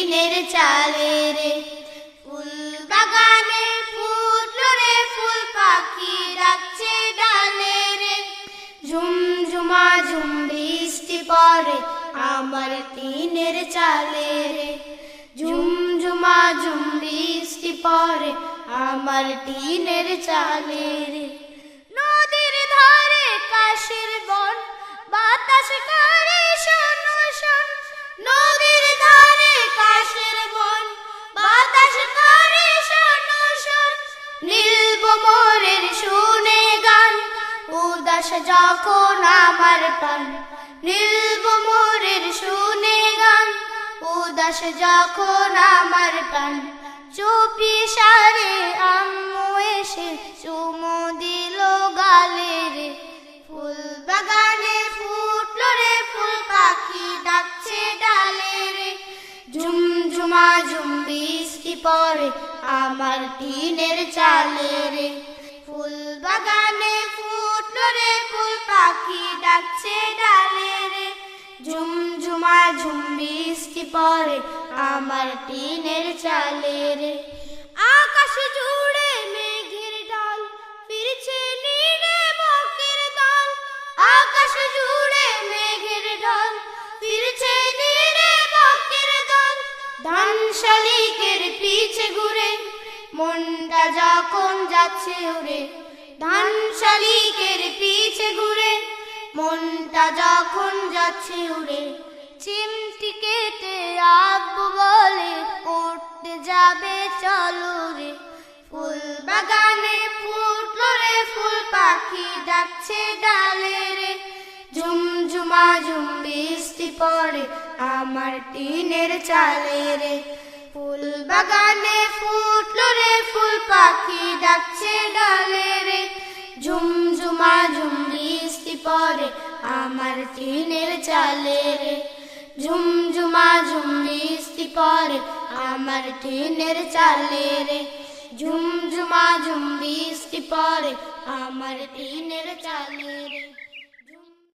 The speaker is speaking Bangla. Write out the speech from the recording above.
টিনের চালে রে। ফুল বাগানে ফুটলো রে ফুল, পাখি ডাকছে ডালে রে। ঝুমঝুমা ঝুম বৃষ্টি পড়ে আমার টিনের চালে রে। ঝুমঝুমা ঝুম বৃষ্টি পড়ে আমার টিনের চালে রে। নদীর ধারে কাশের বন, বাতাস করে শোন শোন। নদীর ধারে কাশের বন, বাতাস করে শোন শোন। নীল ভ্রমরের শুনে গান, উদাস যখন আমার প্রাণ। নীল ভ্রমরের শুনে গান, উদাস যখন আমার প্রাণ। চুপি সারে আম্মু এসে চুমু দিল গালে রে। ফুল বাগানে ফুটলো রে ফুল, পাখি ডাকছে ডালে রে। ঝুমঝুমা ঝুম বৃষ্টি পড়ে আমার টিনের চালে রে। ফুল বাগানে ফুটলো রে ফুল, পাখি ডাকছে ডালে রে। ঝুমঝুমা ঝুম বৃষ্টি পড়ে আমার টিনের চালে রে। আকাশ জুড়ে মেঘের ঢাল, ফিরছে নীলে বকের দল। আকাশ জুড়ে মেঘের ঢাল, ফিরছে নীলে বকের দল। ধান শালিকের পিছে ঘুরে মনটা যখন যাচ্ছে উড়ে। ধান শালিকের পিছে ঘুরে মনটা যখন যাচ্ছে উড়ে। চিমটি কেটে আব্বু বলে উঠতে যাবে চলো রে। ফুল বাগানে ফুটলো রে ফুল, পাখি ডাকছে ডালে রে। ঝুমঝুমা ঝুম বৃষ্টি পড়ে আমার টিনের চালে রে। ফুল বাগানে ফুটলো রে ফুল, পাখি ডাকছে ডালে রে। ঝুমঝুমা ঝুম বৃষ্টি পড়ে আমার টিনের চালে রে। ঝুমঝুমা ঝুম বৃষ্টি পড়ে আমার টিনের চালে রে। ঝুমঝুমা ঝুম বৃষ্টি পড়ে আমার টিনের চালে রে।